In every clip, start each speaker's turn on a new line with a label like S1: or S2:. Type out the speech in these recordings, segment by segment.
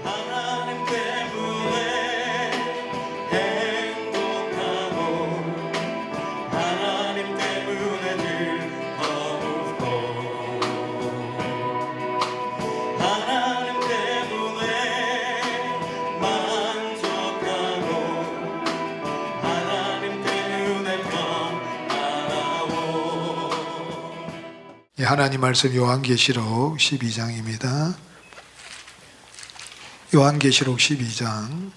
S1: 하나님 때문에 행복하고 하나님 때문에 즐겁고 하나님 때문에 만족하고 하나님 때문에 평안하고.
S2: 하나님 말씀 요한계시록 12장입니다. 요한계시록 12장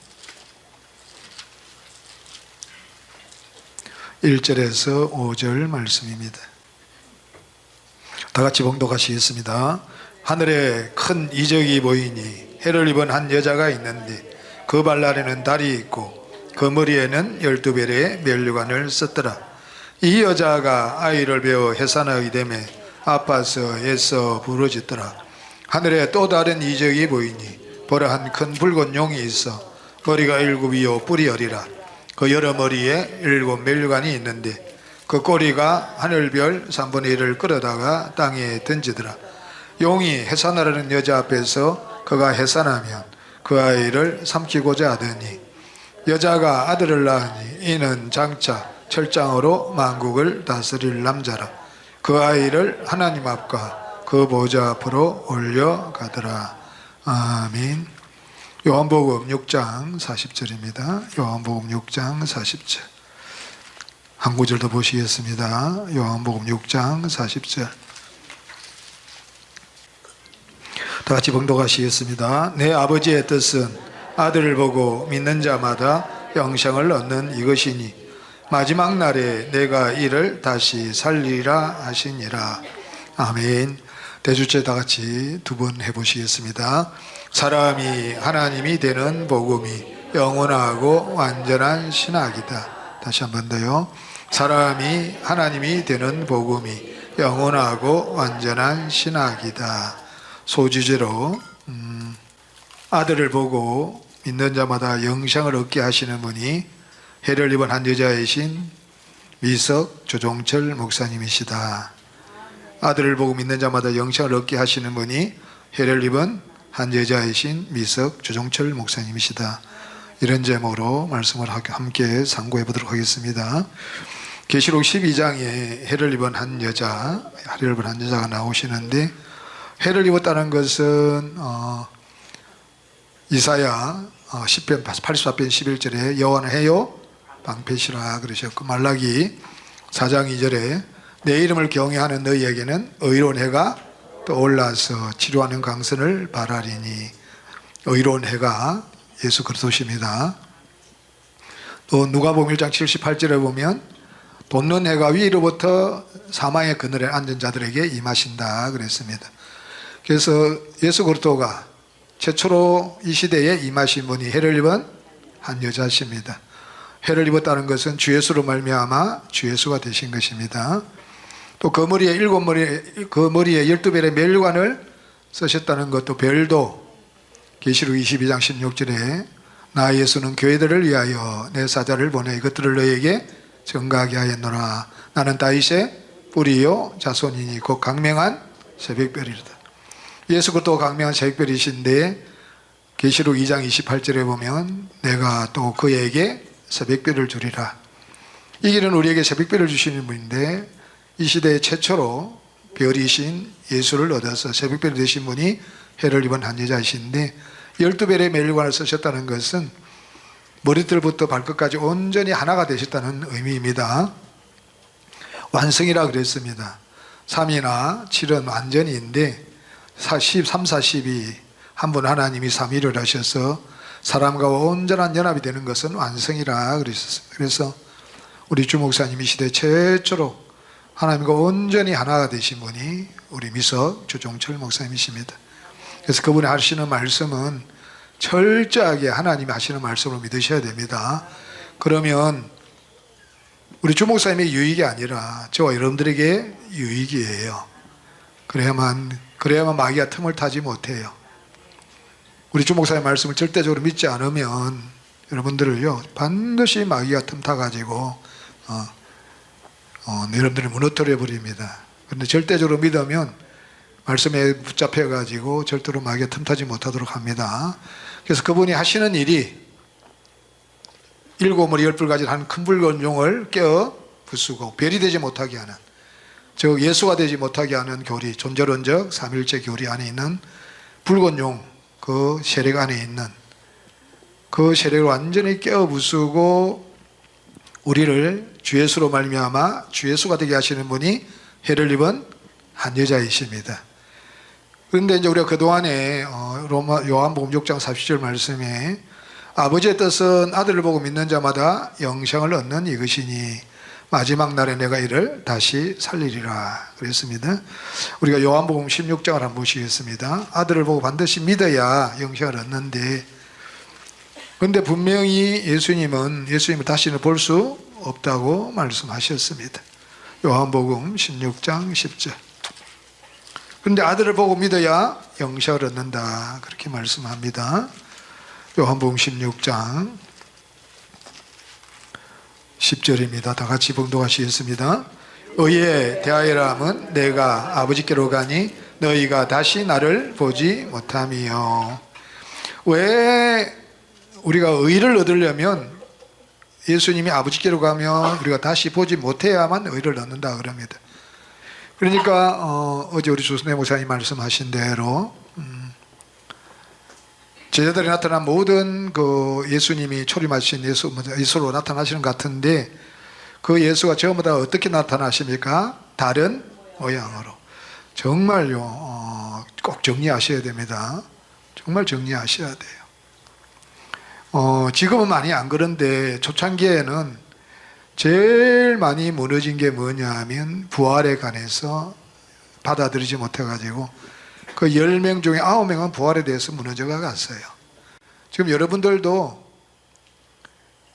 S2: 1절에서 5절 말씀입니다. 다 같이 봉독하시겠습니다. 하늘에 큰 이적이 보이니 해를 입은 한 여자가 있는데 그 발 아래는 달이 있고 그 머리에는 12별의 면류관을 썼더라. 이 여자가 아이를 베어 해산하게 되매 아파서 애써 부르짖더라. 하늘에 또 다른 이적이 보이니 보라 한 큰 붉은 용이 있어 머리가 7이요 뿔이 10이라. 그 여러 머리에 7 면류관이 있는데 그 꼬리가 하늘별 3분의 1을 끌어다가 땅에 던지더라. 용이 해산하라는 여자 앞에서 그가 해산하면 그 아이를 삼키고자 하더니 여자가 아들을 낳으니 이는 장차 철장으로 만국을 다스릴 남자라. 그 아이를 하나님 앞과 그 보좌 앞으로 올려가더라. 아멘. 요한복음 6장 40절입니다. 요한복음 6장 40절 한 구절 더 보시겠습니다. 요한복음 6장 40절 다 같이 봉독하시겠습니다. 내 아버지의 뜻은 아들을 보고 믿는 자마다 영생을 얻는 이것이니 마지막 날에 내가 이를 다시 살리라 하시니라. 아멘. 대주체 다 같이 두 번 해보시겠습니다. 사람이 하나님이 되는 복음이 영원하고 완전한 신학이다. 다시 한 번 더요. 사람이 하나님이 되는 복음이 영원하고 완전한 신학이다. 소주제로 아들을 보고 믿는 자마다 영생을 얻게 하시는 분이 해를 입은 한 여자이신 미석 조종철 목사님이시다. 아들을 보고 믿는 자마다 영생을 얻게 하시는 분이 해를 입은 한 여자이신 미석 조종철 목사님이시다. 이런 제목으로 말씀을 함께 상고해 보도록 하겠습니다. 계시록 12장에 해를 입은 한 여자가 나오시는데 해를 입었다는 것은 이사야 10편 84편 11절에 여호와는 해요 방패시라 그러셨고, 말라기 4장 2절에 내 이름을 경외하는 너희에게는 의로운 해가 떠올라서 치료하는 강선을 바라리니. 의로운 해가 예수 그리스도십니다. 또 누가복음 1장 78절에 보면 돋는 해가 위로부터 사망의 그늘에 앉은 자들에게 임하신다 그랬습니다. 그래서 예수 그리스도가 최초로 이 시대에 임하신 분이 해를 입은 한 여자십니다. 해를 입었다는 것은 주 예수로 말미암아 주 예수가 되신 것입니다. 또 그 머리에 12별의 면류관을 쓰셨다는 것도 별도 계시록 22장 16절에 나 예수는 교회들을 위하여 내 사자를 보내 이것들을 너희에게 증거하게 하였노라. 나는 다윗의 뿌리요 자손이니 곧 강명한 새벽별이로다. 예수 그리스도가 강명한 새벽별이신데 계시록 2장 28절에 보면 내가 또 그에게 새벽별을 주리라. 이 길은 우리에게 새벽별을 주시는 분인데 이 시대에 최초로 별이신 예수를 얻어서 새벽별이 되신 분이 해를 입은 한 여자이신데 12별의 면류관을 쓰셨다는 것은 머리털부터 발끝까지 온전히 하나가 되셨다는 의미입니다. 완성이라 그랬습니다. 3이나 7은 완전히인데 3, 40이 한 분 하나님이 삼위를 하셔서 사람과 온전한 연합이 되는 것은 완성이라 그랬었어요. 그래서 우리 주 목사님이 시대 최초로 하나님과 온전히 하나가 되신 분이 우리 미석 조종철 목사님이십니다. 그래서 그분이 하시는 말씀은 철저하게 하나님이 하시는 말씀으로 믿으셔야 됩니다. 그러면 우리 주 목사님의 유익이 아니라 저와 여러분들에게 유익이에요. 그래야만 마귀가 틈을 타지 못해요. 우리 주 목사님의 말씀을 절대적으로 믿지 않으면 여러분들을요 반드시 마귀가 틈 타가지고 여러분들을 무너뜨려 버립니다. 그런데 절대적으로 믿으면 말씀에 붙잡혀 가지고 절대로 마귀에 틈타지 못하도록 합니다. 그래서 그분이 하시는 일이 일곱 머리 열뿔 가진 한 큰 붉은 용을 깨어 부수고 별이 되지 못하게 하는, 즉 예수가 되지 못하게 하는 교리, 존재론적 삼일체 교리 안에 있는 붉은 용, 그 세력 안에 있는 그 세력을 완전히 깨어 부수고 우리를 주 예수로 말미암아 주 예수가 되게 하시는 분이 해를 입은 한 여자이십니다. 그런데 이제 우리가 그동안에 요한복음 6장 40절 말씀에 아버지의 뜻은 아들을 보고 믿는 자마다 영생을 얻는 이것이니 마지막 날에 내가 이를 다시 살리리라 그랬습니다. 우리가 요한복음 16장을 한번 보시겠습니다. 아들을 보고 반드시 믿어야 영생을 얻는데, 그런데 분명히 예수님을 다시는 볼 수 없다고 말씀하셨습니다. 요한복음 16장 10절. 그런데 아들을 보고 믿어야 영생을 얻는다 그렇게 말씀합니다. 요한복음 16장 10절입니다. 다 같이 봉독하시겠습니다. 의에 대하여라 함은 내가 아버지께로 가니 너희가 다시 나를 보지 못함이요. 왜 우리가 의를 얻으려면 예수님이 아버지께로 가면 우리가 다시 보지 못해야만 의를 얻는다 그럽니다. 그러니까 어제 우리 조순애 목사님 말씀하신 대로 제자들이 나타난 모든 그 예수님이 초림하신 예수로 나타나시는 것 같은데, 그 예수가 전부 다 어떻게 나타나십니까? 다른 모양으로. 정말요, 꼭 정리하셔야 됩니다. 정말 정리하셔야 돼요. 지금은 많이 안 그런데 초창기에는 제일 많이 무너진 게 뭐냐 하면 부활에 관해서 받아들이지 못해가지고 그 10명 중에 9명은 부활에 대해서 무너져가 갔어요. 지금 여러분들도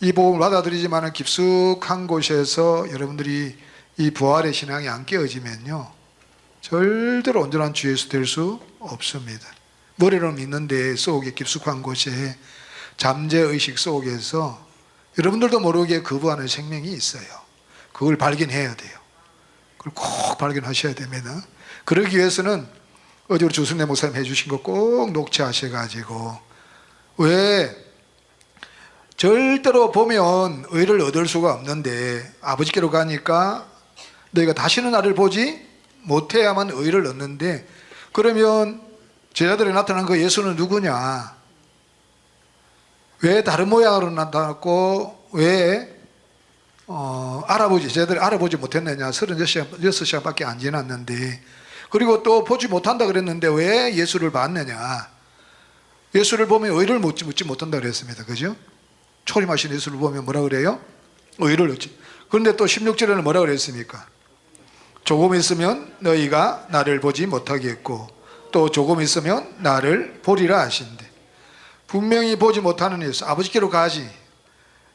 S2: 이 복음을 받아들이지만 깊숙한 곳에서 여러분들이 이 부활의 신앙이 안 깨어지면요, 절대로 온전한 주 예수 될 수 없습니다. 머리로 믿는데 속에 깊숙한 곳에 잠재의식 속에서 여러분들도 모르게 거부하는 생명이 있어요. 그걸 발견해야 돼요. 그걸 꼭 발견하셔야 됩니다. 그러기 위해서는 어제 우리 조순래 목사님 해주신 거 꼭 녹취하셔가지고, 왜 절대로 보면 의를 얻을 수가 없는데 아버지께로 가니까 너희가 다시는 나를 보지 못해야만 의를 얻는데, 그러면 제자들이 나타난 그 예수는 누구냐? 왜 다른 모양으로 나타났고 왜 제자들이 알아보지 못했느냐? 36시간밖에 안 지났는데, 그리고 또 보지 못한다 그랬는데 왜 예수를 봤느냐? 예수를 보면 의를 묻지 못한다 그랬습니다. 그죠? 초림하신 예수를 보면 뭐라 그래요? 의를 얻지. 그런데 또 16절에는 뭐라 그랬습니까? 조금 있으면 너희가 나를 보지 못하겠고 또 조금 있으면 나를 보리라 하신대. 분명히 보지 못하는 예수, 아버지께로 가지.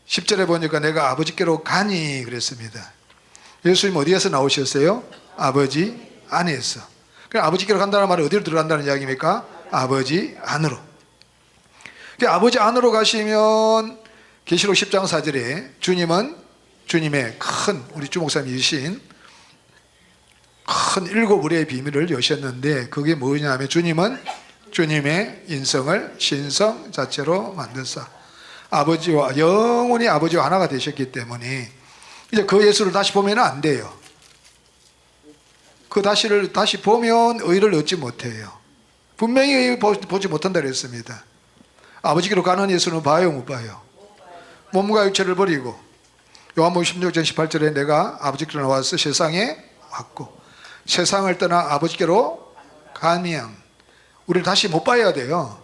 S2: 10절에 보니까 내가 아버지께로 가니 그랬습니다. 예수님 어디에서 나오셨어요? 아버지 안에서. 그럼 아버지께로 간다는 말은 어디로 들어간다는 이야기입니까? 아버지 안으로. 아버지 안으로 가시면 계시록 10장 4절에 주님은 주님의 큰, 우리 주 목사님이신 큰 7의뢰의 비밀을 여셨는데, 그게 뭐냐면 주님은 주님의 인성을 신성 자체로 만드사 아버지와 영원히 아버지와 하나가 되셨기 때문에 이제 그 예수를 다시 보면 안 돼요. 그 다시 보면 의를 얻지 못해요. 분명히 보지 못한다 그랬습니다. 아버지께로 가는 예수는 봐요, 못 봐요? 몸과 육체를 버리고, 요한복음 16장 18절에 내가 아버지께로 나와서 세상에 왔고 세상을 떠나 아버지께로 가면 우리를 다시 못 봐야 돼요.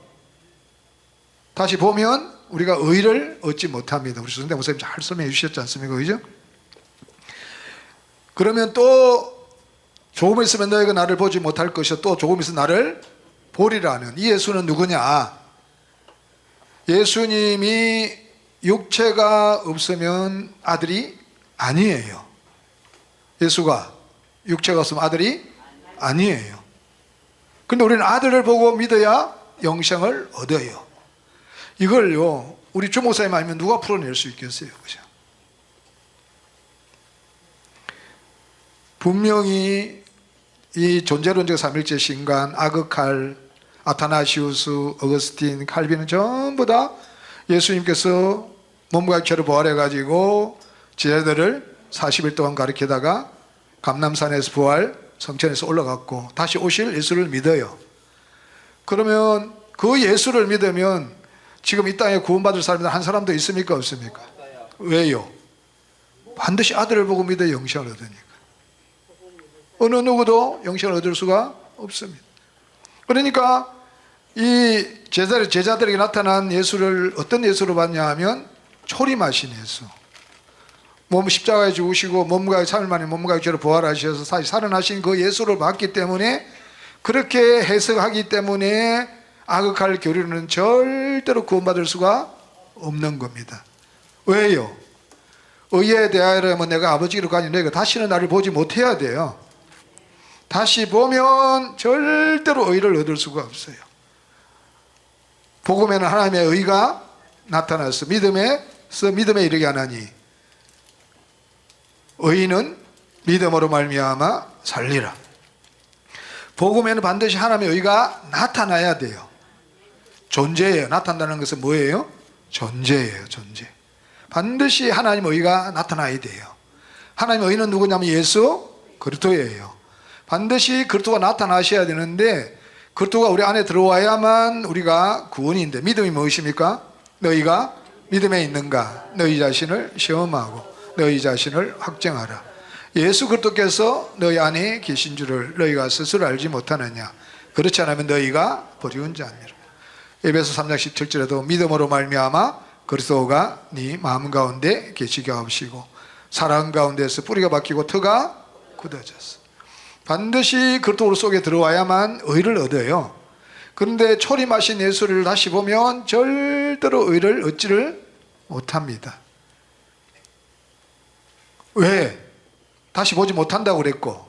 S2: 다시 보면 우리가 의를 얻지 못합니다. 우리 조선대 목사님 잘 설명해 주셨지 않습니까? 그죠? 그러면 또 조금 있으면 너희가 나를 보지 못할 것이요 또 조금 있으면 나를 보리라는 이 예수는 누구냐? 예수님이 육체가 없으면 아들이 아니에요. 예수가 육체가 없으면 아들이 아니에요. 근데 우리는 아들을 보고 믿어야 영생을 얻어요. 이걸요, 우리 주목사님 아니면 누가 풀어낼 수 있겠어요? 그죠? 분명히 이 존재론적 삼일체 신간, 아그칼, 아타나시우스, 어거스틴, 칼빈은 전부 다 예수님께서 몸과 육체로 부활해가지고 제자들을 40일 동안 가르치다가 감람산에서 부활, 성천에서 올라갔고 다시 오실 예수를 믿어요. 그러면 그 예수를 믿으면 지금 이 땅에 구원받을 사람이 한 사람도 있습니까? 없습니까? 왜요? 반드시 아들을 보고 믿어 영생을 얻으니까. 어느 누구도 영생을 얻을 수가 없습니다. 그러니까 이 제자들에게 나타난 예수를 어떤 예수로 봤냐 하면 초림하신 예수. 몸 십자가에 죽으시고 몸과 3일 만에 몸과 육체로 부활하셔서 다시 살아나신 그 예수를 봤기 때문에 그렇게 해석하기 때문에 아그칼 교리는 절대로 구원받을 수가 없는 겁니다. 왜요? 의에 대하여라면 내가 아버지로 가니 너희가 다시는 나를 보지 못해야 돼요. 다시 보면 절대로 의를 얻을 수가 없어요. 복음에는 하나님의 의가 나타나서 믿음에 이르게 하나니 의인은 믿음으로 말미암아 살리라. 복음에는 반드시 하나님의 의가 나타나야 돼요. 존재예요. 나타난다는 것은 뭐예요? 존재예요. 존재. 반드시 하나님의 의가 나타나야 돼요. 하나님의 의는 누구냐면 예수 그리스도예요. 반드시 그리스도가 나타나셔야 되는데 그리스도가 우리 안에 들어와야만 우리가 구원인데 믿음이 무엇입니까? 너희가 믿음에 있는가? 너희 자신을 시험하고 너희 자신을 확정하라. 예수 그리스도께서 너희 안에 계신 줄을 너희가 스스로 알지 못하느냐? 그렇지 않으면 너희가 버리운 자니라. 에베소 3장 17절에도 믿음으로 말미암아 그리스도가 네 마음 가운데 계시게 하시고 사랑 가운데서 뿌리가 박히고 터가 굳어졌어. 반드시 그리스도 속에 들어와야만 의를 얻어요. 그런데 초림하신 예수를 다시 보면 절대로 의를 얻지를 못합니다. 왜? 다시 보지 못한다고 그랬고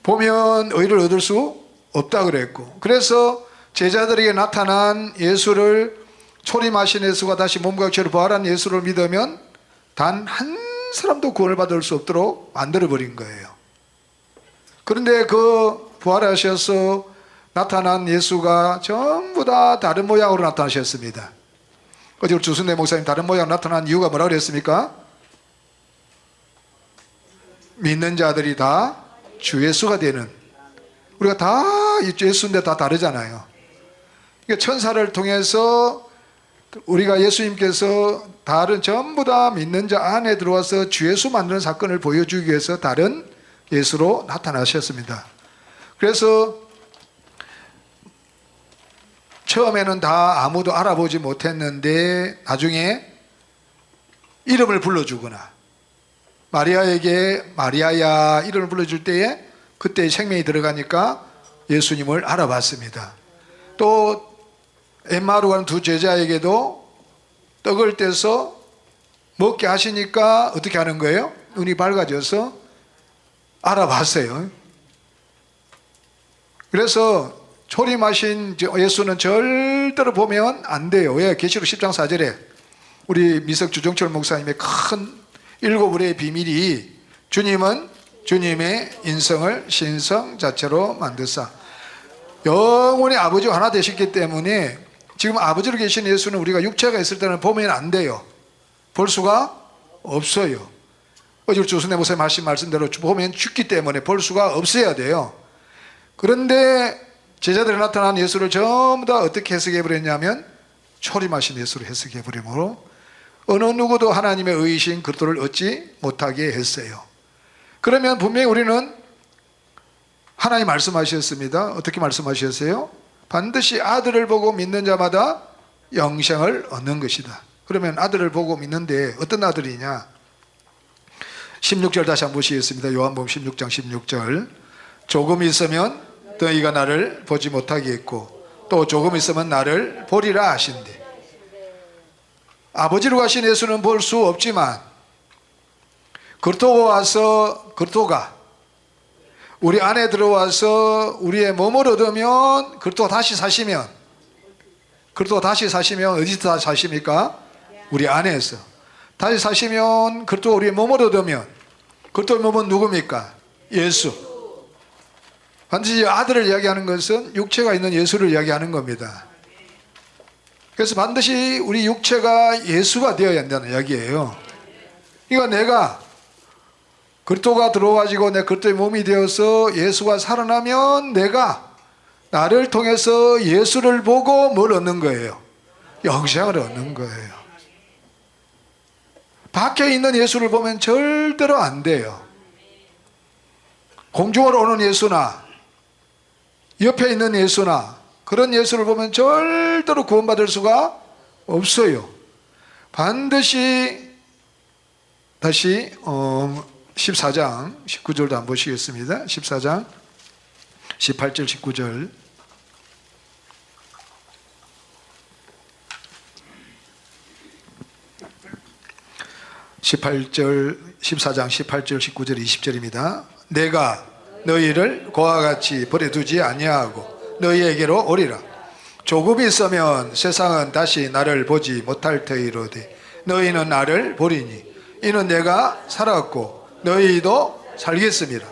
S2: 보면 의를 얻을 수 없다고 그랬고 그래서 제자들에게 나타난 예수를 초림하신 예수가 다시 몸과 육체로 부활한 예수를 믿으면 단 한 사람도 구원을 받을 수 없도록 만들어버린 거예요. 그런데 그 부활하셔서 나타난 예수가 전부 다 다른 모양으로 나타나셨습니다. 어제 우리 주순대 목사님 다른 모양으로 나타난 이유가 뭐라고 그랬습니까? 믿는 자들이 다 주 예수가 되는, 우리가 다 예수인데 다 다르잖아요. 그러니까 천사를 통해서 우리가 예수님께서 다른 전부 다 믿는 자 안에 들어와서 주 예수 만드는 사건을 보여주기 위해서 다른 예수로 나타나셨습니다. 그래서 처음에는 다 아무도 알아보지 못했는데 나중에 이름을 불러주거나 마리아에게 마리아야 이름을 불러줄 때에 그때 생명이 들어가니까 예수님을 알아봤습니다. 또 엠마오로 가는 두 제자에게도 떡을 떼서 먹게 하시니까 어떻게 하는 거예요? 눈이 밝아져서 알아봤어요. 그래서 초림하신 예수는 절대로 보면 안 돼요. 왜? 계시록 10장 4절에 우리 미석 주정철 목사님의 큰 7을의 비밀이 주님은 주님의 인성을 신성 자체로 만드사 영원히 아버지와 하나 되셨기 때문에 지금 아버지로 계신 예수는 우리가 육체가 있을 때는 보면 안 돼요. 볼 수가 없어요. 어제 조순대 목사님 하신 말씀대로 보면 죽기 때문에 볼 수가 없어야 돼요. 그런데 제자들이 나타난 예수를 전부 다 어떻게 해석해버렸냐면 초림하신 예수로 해석해버리므로 어느 누구도 하나님의 의이신 그리스도를 얻지 못하게 했어요. 그러면 분명히 우리는 하나님 말씀하셨습니다. 어떻게 말씀하셨어요? 반드시 아들을 보고 믿는 자마다 영생을 얻는 것이다. 그러면 아들을 보고 믿는데 어떤 아들이냐? 16절 다시 한번 보시겠습니다. 요한복음 16장 16절 조금 있으면 너희가 나를 보지 못하게 했고 또 조금 있으면 나를 보리라 하신대. 아버지로 가신 예수는 볼 수 없지만 그리스도가 우리 안에 들어와서 우리의 몸을 얻으면 그리스도가 다시 사시면 어디서 다시 사십니까? 우리 안에서 다시 사시면 그리스도가 우리의 몸을 얻으면 그리스도의 몸은 누굽니까? 예수. 반드시 아들을 이야기하는 것은 육체가 있는 예수를 이야기하는 겁니다. 그래서 반드시 우리 육체가 예수가 되어야 한다는 이야기예요. 그러니까 내가 그리스도가 들어와가지고 내 그리스도의 몸이 되어서 예수가 살아나면 내가 나를 통해서 예수를 보고 뭘 얻는 거예요? 영생을 얻는 거예요. 밖에 있는 예수를 보면 절대로 안 돼요. 공중으로 오는 예수나 옆에 있는 예수나 그런 예수를 보면 절대로 구원받을 수가 없어요. 반드시 다시 14장 19절도 한번 보시겠습니다. 14장 18절 19절 14장 18절 19절 20절입니다. 내가 너희를 고와 같이 버려두지 아니하고 너희에게로 오리라. 조금 있으면 세상은 다시 나를 보지 못할 터이로되 너희는 나를 보리니 이는 내가 살았고 너희도 살겠습니다.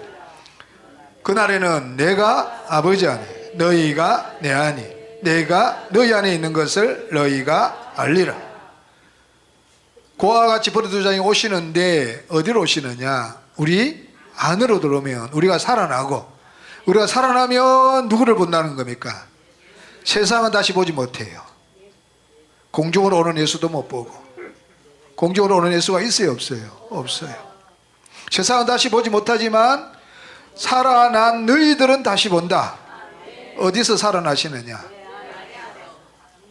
S2: 그날에는 내가 아버지 안에 너희가 내 안에 내가 너희 안에 있는 것을 너희가 알리라. 고와 같이 버려두지 아니하고 오시는데 어디로 오시느냐? 우리 안으로 들어오면 우리가 살아나고 우리가 살아나면 누구를 본다는 겁니까? 세상은 다시 보지 못해요. 공중으로 오는 예수도 못 보고. 공중으로 오는 예수가 있어요 없어요? 없어요. 세상은 다시 보지 못하지만 살아난 너희들은 다시 본다. 어디서 살아나시느냐?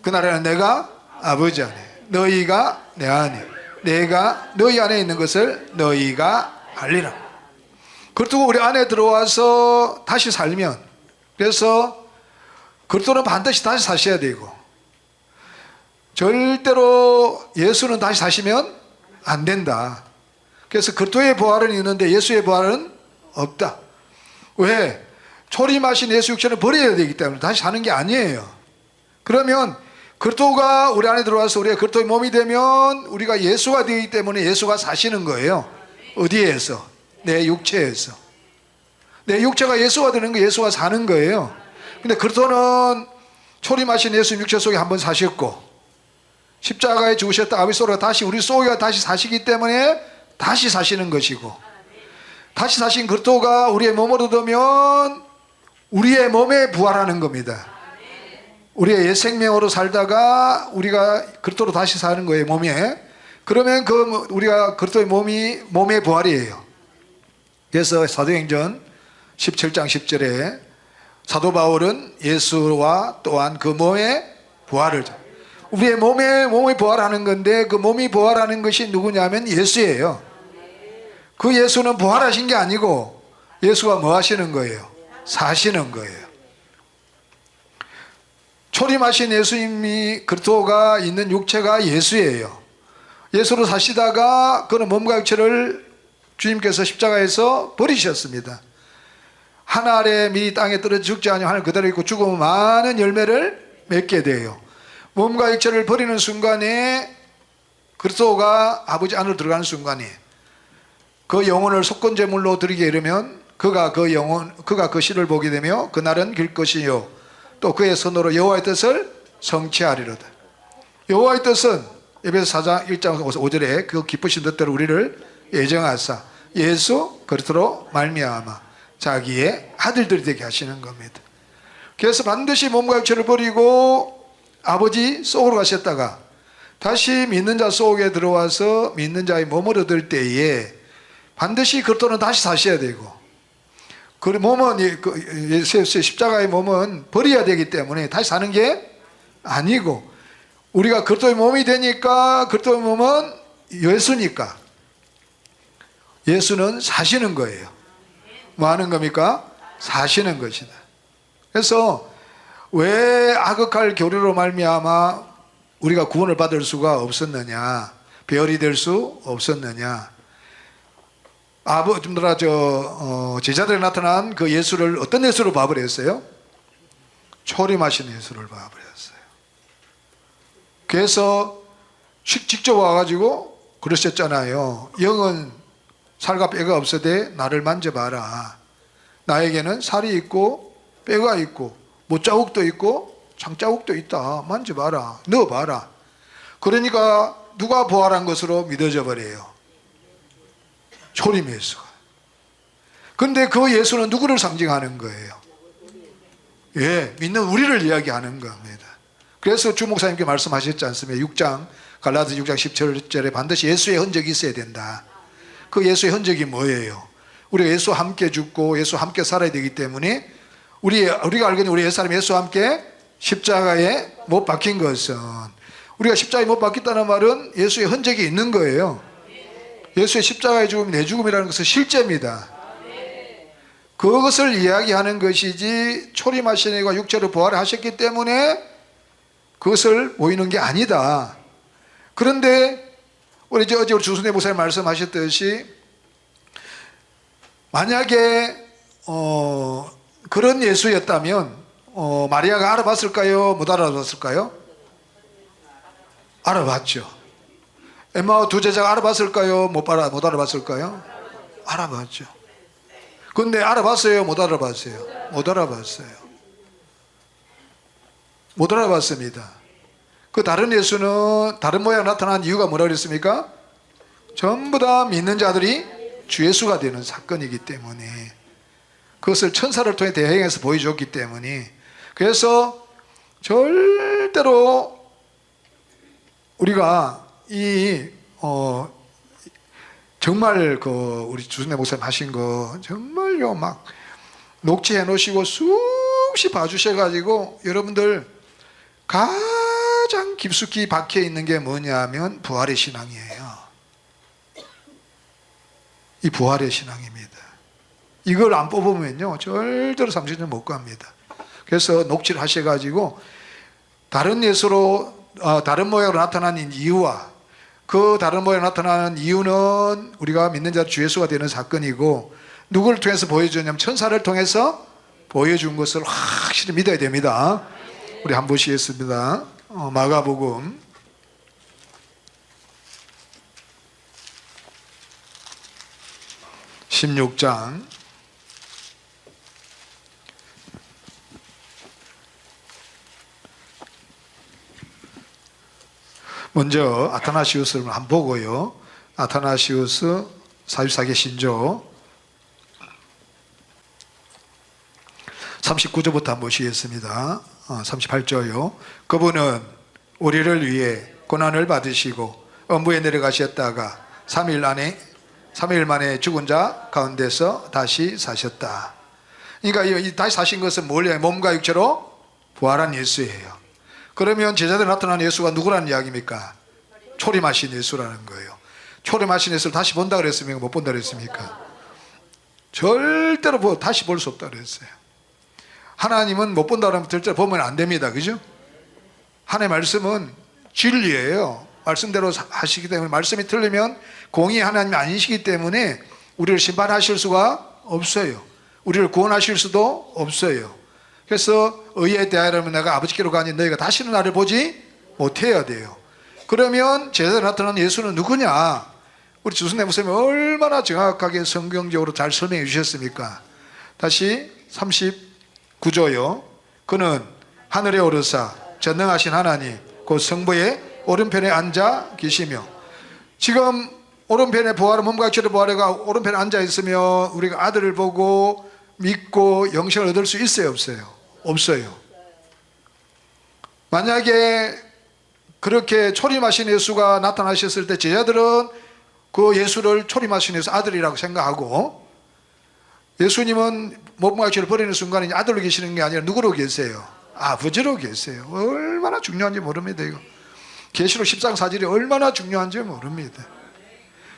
S2: 그날에는 내가 아버지 안에 너희가 내 안에 내가 너희 안에 있는 것을 너희가 알리라. 그렇다고 우리 안에 들어와서 다시 살면, 그래서 그리스도는 반드시 다시 사셔야 되고 절대로 예수는 다시 사시면 안 된다. 그래서 그리스도의 부활은 있는데 예수의 부활은 없다. 왜? 초림하신 예수 육체는 버려야 되기 때문에 다시 사는 게 아니에요. 그러면 그리스도가 우리 안에 들어와서 우리가 그리스도의 몸이 되면 우리가 예수가 되기 때문에 예수가 사시는 거예요. 어디에서? 내 육체에서. 내 육체가 예수가 되는 거, 예수가 사는 거예요. 근데 그리스도는 초림하신 예수 육체 속에 한번 사셨고 십자가에 죽으셨다 아비소로가 다시 우리 속에 다시 사시기 때문에 다시 사시는 것이고, 다시 사신 그리스도가 우리의 몸으로 들면 우리의 몸에 부활하는 겁니다. 우리의 옛 생명으로 살다가 우리가 그리스도로 다시 사는 거예요, 몸에. 그러면 그 우리가 그리스도의 몸의 부활이에요. 그래서 사도행전 17장 10절에 사도 바울은 예수와 또한 그 몸의 부활을, 우리의 몸이 부활하는 건데 그 몸이 부활하는 것이 누구냐면 예수예요. 그 예수는 부활하신 게 아니고 예수가 뭐 하시는 거예요? 사시는 거예요. 초림하신 예수님이 그리스도가 있는 육체가 예수예요. 예수로 사시다가 그는 몸과 육체를 주님께서 십자가에서 버리셨습니다. 하늘에 미리 땅에 떨어져 죽지 아니하고 하늘 그대로 있고 죽으면 많은 열매를 맺게 돼요. 몸과 육체를 버리는 순간에 그리스도가 아버지 안으로 들어가는 순간에 그 영혼을 속건제물로 드리게 이르면 그가 그 씨를 보게 되며 그날은 길 것이요 또 그의 손으로 여호와의 뜻을 성취하리로다. 여호와의 뜻은 에베소 4장 1장 5절에 그 기쁘신 뜻대로 우리를 예정하사 예수 그리스도로 말미암아 자기의 아들들이 되게 하시는 겁니다. 그래서 반드시 몸과 육체를 버리고 아버지 속으로 가셨다가 다시 믿는 자 속에 들어와서 믿는 자의 몸을 얻을 때에 반드시 그리스도는 다시 사셔야 되고, 그 몸은 예수의 십자가의 몸은 버려야 되기 때문에 다시 사는 게 아니고, 우리가 그리스도의 몸이 되니까 그리스도의 몸은 예수니까 예수는 사시는 거예요. 뭐 하는 겁니까? 사시는 것이다. 그래서 왜 악역할 교류로 말미암아 우리가 구원을 받을 수가 없었느냐, 배열이 될 수 없었느냐. 제자들에 나타난 그 예수를 어떤 예수로 봐버렸어요? 초림하신 예수를 봐버렸어요. 그래서 직접 와가지고 그러셨잖아요. 영은 살과 뼈가 없으되 나를 만져봐라. 나에게는 살이 있고 뼈가 있고 못자국도 있고 장자국도 있다. 만져봐라. 넣어봐라. 그러니까 누가 부활한 것으로 믿어져 버려요? 초림 예수가. 근데 그 예수는 누구를 상징하는 거예요? 예, 믿는 우리를 이야기하는 겁니다. 그래서 주 목사님께 말씀하셨지 않습니까? 6장 갈라디아 6장 17절에 반드시 예수의 흔적이 있어야 된다. 그 예수의 흔적이 뭐예요? 우리가 예수와 함께 죽고 예수와 함께 살아야 되기 때문에 우리가 알고 있는 우리 옛사람 예수와 함께 십자가에 못 박힌 것은, 우리가 십자가에 못 박혔다는 말은 예수의 흔적이 있는 거예요. 예수의 십자가의 죽음이 내 죽음이라는 것은 실제입니다. 그것을 이야기하는 것이지 초림하신 이가 육체로 부활하셨기 때문에 그것을 보이는 게 아니다. 그런데 우리 어제 우리 주순대 목사님 말씀하셨듯이 만약에 그런 예수였다면 마리아가 알아봤을까요? 못 알아봤을까요? 알아봤죠. 엠마오 두 제자가 알아봤을까요? 못 알아봤을까요? 알아봤죠. 근데 알아봤어요? 못 알아봤어요? 못 알아봤어요. 못 알아봤습니다. 그 다른 예수는 다른 모양 나타난 이유가 뭐라고 그랬습니까? 전부 다 믿는 자들이 주 예수가 되는 사건이기 때문에, 그것을 천사를 통해 대행해서 보여줬기 때문에, 그래서 절대로 우리가 정말 우리 주순대 목사님 하신 거 정말요 막 녹취해 놓으시고 수없이 봐주셔가지고 여러분들 가장 깊숙이 박혀 있는 게 뭐냐면 부활의 신앙이에요. 이 부활의 신앙입니다. 이걸 안 뽑으면요 절대로 삼신전 못 갑니다. 그래서 녹취를 하셔가지고 다른 예수로 다른 모양으로 나타난 이유와 그 다른 모양으로 나타나는 이유는 우리가 믿는 자 주 예수가 되는 사건이고, 누구를 통해서 보여주냐면 천사를 통해서 보여준 것을 확실히 믿어야 됩니다. 우리 한 번 보시겠습니다. 마가복음 16장 먼저 아타나시우스를 한번 보고요. 아타나시우스 44개 신조 39절부터 한번 보시겠습니다. 38절요. 그분은 우리를 위해 고난을 받으시고 음부에 내려가셨다가 3일 만에 죽은 자 가운데서 다시 사셨다. 그러니까 다시 사신 것은 뭐예요? 몸과 육체로 부활한 예수예요. 그러면 제자들 나타난 예수가 누구라는 이야기입니까? 초림하신 예수라는 거예요. 초림하신 예수를 다시 본다 그랬습니까? 못 본다 그랬습니까? 절대로 다시 볼 수 없다 그랬어요. 하나님은 못 본다 그러면 절대로 보면 안 됩니다. 그죠? 하나님의 말씀은 진리예요. 말씀대로 하시기 때문에, 말씀이 틀리면 공의 하나님이 아니시기 때문에 우리를 심판하실 수가 없어요. 우리를 구원하실 수도 없어요. 그래서 의에 대하여는 내가 아버지께로 가니 너희가 다시는 나를 보지 못해야 돼요. 그러면 제자들 나타난 예수는 누구냐? 우리 주순대 목사님이 얼마나 정확하게 성경적으로 잘 설명해 주셨습니까? 다시 39조요. 그는 하늘에 오르사 전능하신 하나님 곧 성부의 오른편에 앉아 계시며, 지금 오른편에 부활은 몸과 육체로 부활해가 오른편에 앉아 있으며 우리가 아들을 보고 믿고 영생을 얻을 수 있어요, 없어요? 없어요. 만약에 그렇게 초림하신 예수가 나타나셨을 때 제자들은 그 예수를 초림하신 예수 아들이라고 생각하고, 예수님은 몸과 육체를 버리는 순간에 아들로 계시는 게 아니라 누구로 계세요? 아버지로 계세요. 얼마나 중요한지 모릅니다. 이거 계시록 10장 4절이 얼마나 중요한지 모릅니다.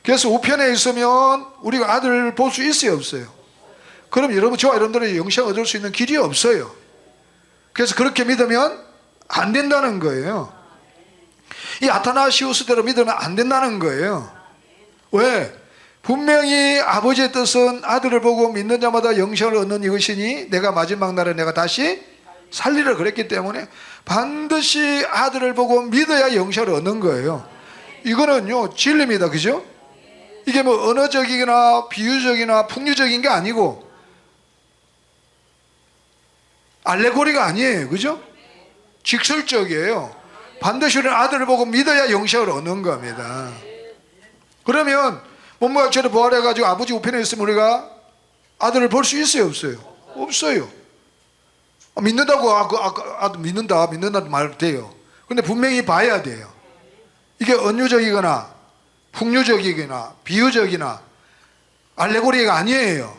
S2: 그래서 우편에 있으면 우리가 아들을 볼 수 있어요, 없어요? 그럼 저와 여러분들의 영생을 얻을 수 있는 길이 없어요. 그래서 그렇게 믿으면 안 된다는 거예요. 이 아타나시우스대로 믿으면 안 된다는 거예요. 왜? 분명히 아버지의 뜻은 아들을 보고 믿는 자마다 영생을 얻는 이것이니 내가 마지막 날에 내가 다시 살리라 그랬기 때문에 반드시 아들을 보고 믿어야 영생을 얻는 거예요. 이거는요 진리입니다. 그죠? 이게 뭐 언어적이거나 비유적이나 풍류적인 게 아니고 알레고리가 아니에요. 그죠? 직설적이에요. 반드시 우리는 아들을 보고 믿어야 영생을 얻는 겁니다. 그러면 몸과 육체를 부활해가지고 아버지 우편에 있으면 우리가 아들을 볼 수 있어요? 없어요? 없어요. 믿는다고 믿는다 말 돼요. 근데 분명히 봐야 돼요. 이게 은유적이거나 풍류적이거나 비유적이나 알레고리가 아니에요.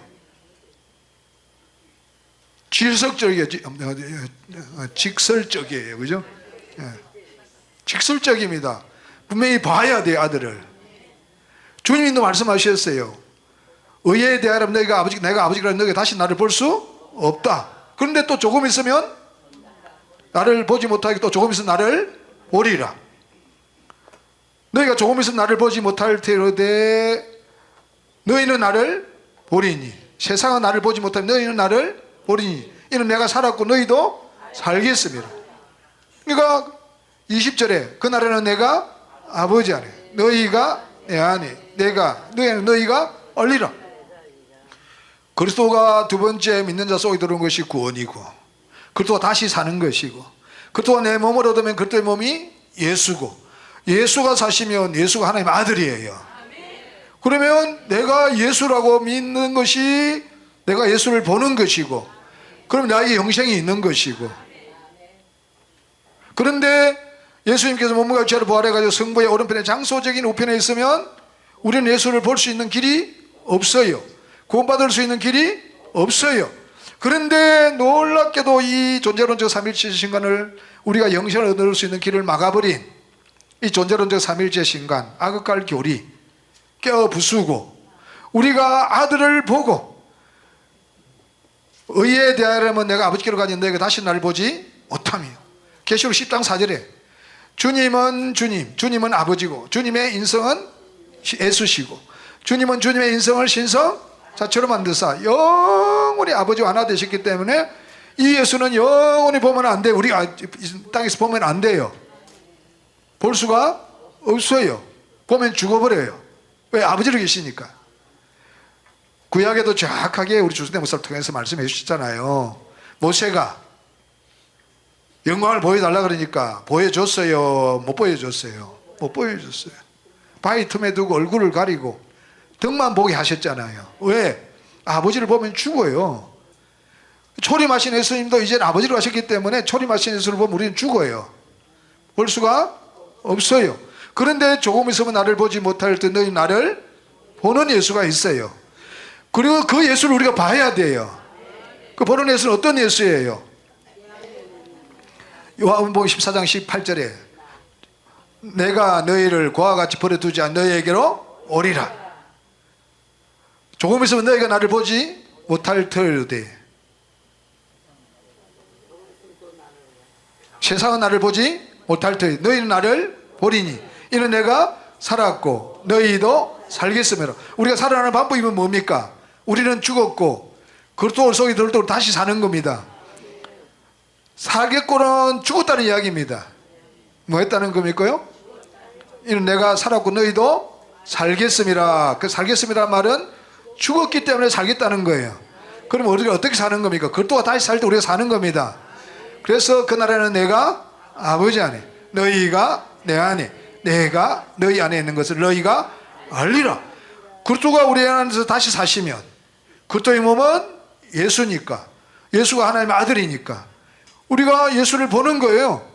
S2: 직설적이에요. 그죠? 직설적입니다. 분명히 봐야 돼요, 아들을. 주님도 말씀하셨어요. 의에 대하여 내가 아버지라 너희가 다시 나를 볼 수 없다. 그런데 또 조금 있으면 나를 보지 못하게 또 조금 있으면 나를 보리라. 너희가 조금 있으면 나를 보지 못할 테로되 너희는 나를 보리니, 세상은 나를 보지 못하면 너희는 나를 보리니 이는 내가 살았고 너희도 살겠습니다. 그러니까 20절에 그날에는 내가 아버지 안에 너희가 내 안에 내가 너희 안에 너희가 얼리라. 그리스도가 두 번째 믿는 자 속에 들어온 것이 구원이고, 그리스도가 다시 사는 것이고, 그리스도가 내 몸을 얻으면 그리스도의 몸이 예수고, 예수가 사시면 예수가 하나님의 아들이에요. 그러면 내가 예수라고 믿는 것이 내가 예수를 보는 것이고, 그럼 나에게 영생이 있는 것이고. 그런데 예수님께서 몸과 육체를 부활해가지고 성부의 오른편에 장소적인 우편에 있으면 우리는 예수를 볼 수 있는 길이 없어요. 구원받을 수 있는 길이 없어요. 그런데 놀랍게도 이 존재론적 삼일체 신간을 우리가 영생을 얻을 수 있는 길을 막아버린 이 존재론적 삼일체 신간, 아극할 교리 깨어 부수고, 우리가 아들을 보고 의에 대하여는 내가 아버지께로 가니 너희가 다시 나를 보지 못하며, 계시록 10장 4절에 주님은 주님, 주님은 아버지고 주님의 인성은 예수시고 주님은 주님의 인성을 신성자처럼 만드사 영원히 아버지와 하나 되셨기 때문에 이 예수는 영원히 보면 안 돼요. 우리가 이 땅에서 보면 안 돼요. 볼 수가 없어요. 보면 죽어버려요. 왜? 아버지로 계시니까. 구약에도 정확하게 우리 주순대 목사를 통해서 말씀해 주셨잖아요. 모세가 영광을 보여달라 그러니까 보여줬어요? 못 보여줬어요? 못 보여줬어요. 바위 틈에 두고 얼굴을 가리고 등만 보게 하셨잖아요. 왜? 아버지를 보면 죽어요. 초림하신 예수님도 이제는 아버지로 하셨기 때문에 초림하신 예수를 보면 우리는 죽어요. 볼 수가 없어요. 그런데 조금 있으면 나를 보지 못할 때 너희 나를 보는 예수가 있어요. 그리고 그 예수를 우리가 봐야 돼요. 그 보는 예수는 어떤 예수예요? 요한복음 14장 18절에 내가 너희를 고와 같이 버려두지 않아 너희에게로 오리라. 조금 있으면 너희가 나를 보지 못할 터이로되 세상은 나를 보지 못할 터이 너희는 나를 보리니 이는 내가 살았고 너희도 살겠으므로. 우리가 살아나는 방법이 뭡니까? 우리는 죽었고 그리스도 속에 들어도 다시 사는 겁니다. 살겠고는 죽었다는 이야기입니다. 뭐 했다는 겁니까요? 이는 내가 살았고 너희도 살겠음이라. 그 살겠음이라 말은 죽었기 때문에 살겠다는 거예요. 그럼 우리가 어떻게 사는 겁니까? 그리스도가 다시 살 때 우리가 사는 겁니다. 그래서 그날에는 내가 아버지 안에 너희가 내 안에 내가 너희 안에 있는 것을 너희가 알리라. 그리스도가 우리 안에서 다시 사시면 그리스도의 몸은 예수니까, 예수가 하나님의 아들이니까 우리가 예수를 보는 거예요.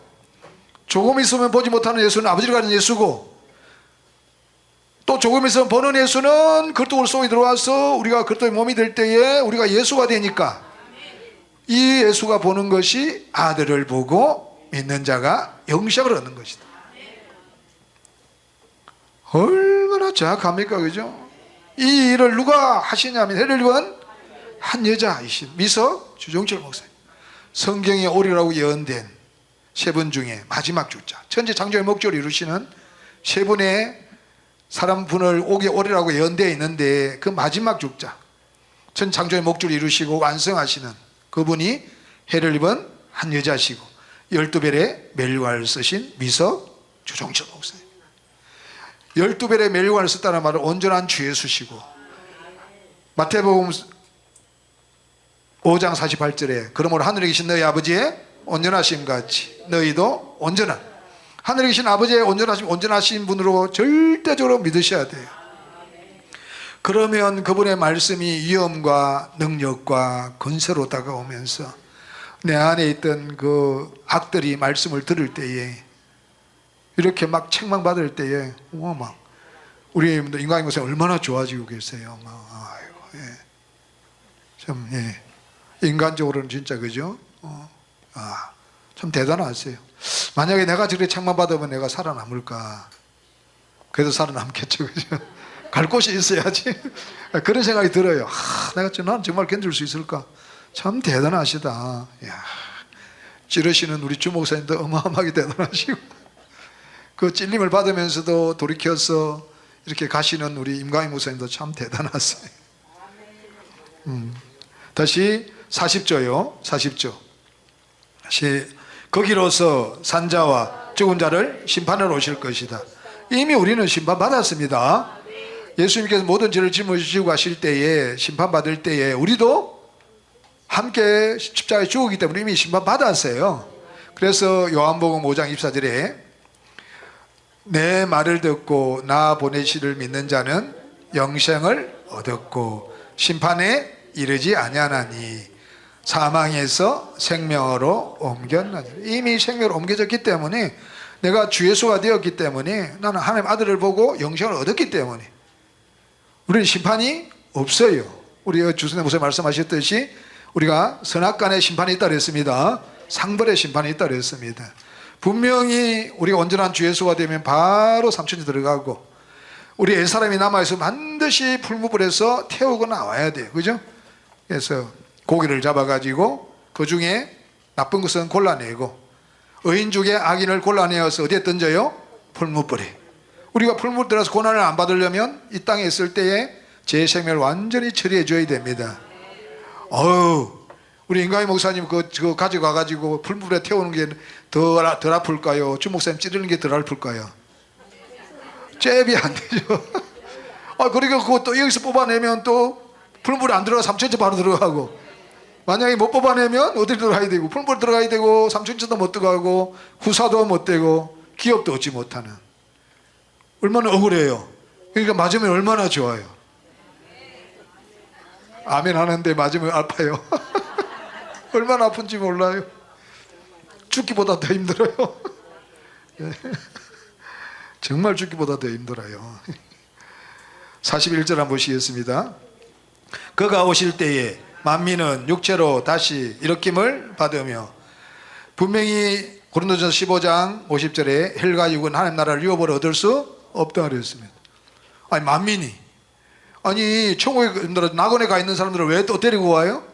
S2: 조금 있으면 보지 못하는 예수는 아버지를 가진 예수고, 또 조금 있으면 보는 예수는 그리스도 속에 들어와서 우리가 그리스도의 몸이 될 때에 우리가 예수가 되니까 이 예수가 보는 것이 아들을 보고 믿는 자가 영생을 얻는 것이다. 얼마나 정확합니까? 그죠? 이 일을 누가 하시냐면 해를 입은 한 여자이신 미서 주종철 목사님. 성경에 오리라고 예언된 세 분 중에 마지막 주자, 천지 창조의 목적을 이루시는 세 분의 사람 분을 오게 오리라고 예언되어 있는데 그 마지막 주자, 천지 창조의 목적을 이루시고 완성하시는 그분이 해를 입은 한 여자시고 12별의 멜관을 쓰신 미서 주종철 목사님. 12별의 멜관을 썼다는 말은 온전한 주 예수시고, 마태복음 5장 48절에 그러므로 하늘에 계신 너희 아버지의 온전하심 같이 너희도 온전한, 하늘에 계신 아버지의 온전하신 분으로 절대적으로 믿으셔야 돼요. 그러면 그분의 말씀이 위엄과 능력과 권세로 다가오면서 내 안에 있던 그 악들이 말씀을 들을 때에, 이렇게 막 책망받을 때에 막 우리 인간의 모습이 얼마나 좋아지고 계세요. 막 아이고, 예. 참, 예. 인간적으로는 진짜 그죠? 참 대단하세요. 만약에 내가 저렇게 책망받으면 내가 살아남을까? 그래도 살아남겠죠, 그죠? 갈 곳이 있어야지. 그런 생각이 들어요. 난 정말 견딜 수 있을까? 참 대단하시다. 이야, 찌르시는 우리 주 목사님도 어마어마하게 대단하시고, 그 찔림을 받으면서도 돌이켜서 이렇게 가시는 우리 임강희 목사님도 참 대단하세요. 다시 40조요. 40조. 다시 거기로서 산자와 죽은 자를 심판하러 오실 것이다. 이미 우리는 심판받았습니다. 예수님께서 모든 죄를 짊어지시고 가실 때에, 심판받을 때에 우리도 함께 십자가에 죽었기 때문에 이미 심판받았어요. 그래서 요한복음 5장 24절에 내 말을 듣고 나 보내시를 믿는 자는 영생을 얻었고 심판에 이르지 아니하나니 사망에서 생명으로 옮겼나니. 이미 생명으로 옮겨졌기 때문에, 내가 주 예수가 되었기 때문에, 나는 하나님 아들을 보고 영생을 얻었기 때문에 우리는 심판이 없어요. 우리 주선생 목사님 말씀하셨듯이 우리가 선악간의 심판이 있다 그랬습니다. 상벌의 심판이 있다 그랬습니다. 분명히 우리가 온전한 주 예수가 되면 바로 삼천지 들어가고, 우리 옛사람이 남아있으면 반드시 풀무불에서 태우고 나와야 돼요. 그죠? 그래서 고기를 잡아가지고 그 중에 나쁜 것은 골라내고 의인 중에 악인을 골라내어서 어디에 던져요? 풀무불에. 우리가 풀무불 들어서 고난을 안 받으려면 이 땅에 있을 때에 제 생명을 완전히 처리해 줘야 됩니다. 우리 임강희 목사님 그거 가져가가지고 풀무불에 태우는 게 덜 아플까요? 주 목사님 찌르는 게 덜 아플까요? 잽이 안 되죠. 그러니까 그거 또 여기서 뽑아내면 또 풀무불에 안 들어가 삼천째 바로 들어가고, 만약에 못 뽑아내면 어디 들어가야 되고, 풀무불 들어가야 되고, 삼천째도 못 들어가고, 후사도 못 되고, 기업도 얻지 못하는. 얼마나 억울해요. 그러니까 맞으면 얼마나 좋아요. 아멘 하는데 맞으면 아파요. 얼마나 아픈지 몰라요. 죽기보다 더 힘들어요. 정말 죽기보다 더 힘들어요. 41절 한번 보시겠습니다. 그가 오실 때에 만민은 육체로 다시 일으킴을 받으며, 분명히 고린도전서 15장 50절에 혈과 육은 하나님 나라를 유업으로 얻을 수 없다 그랬습니다. 아니 만민이, 아니 천국에 낙원에 가 있는 사람들을 왜 또 데리고 와요?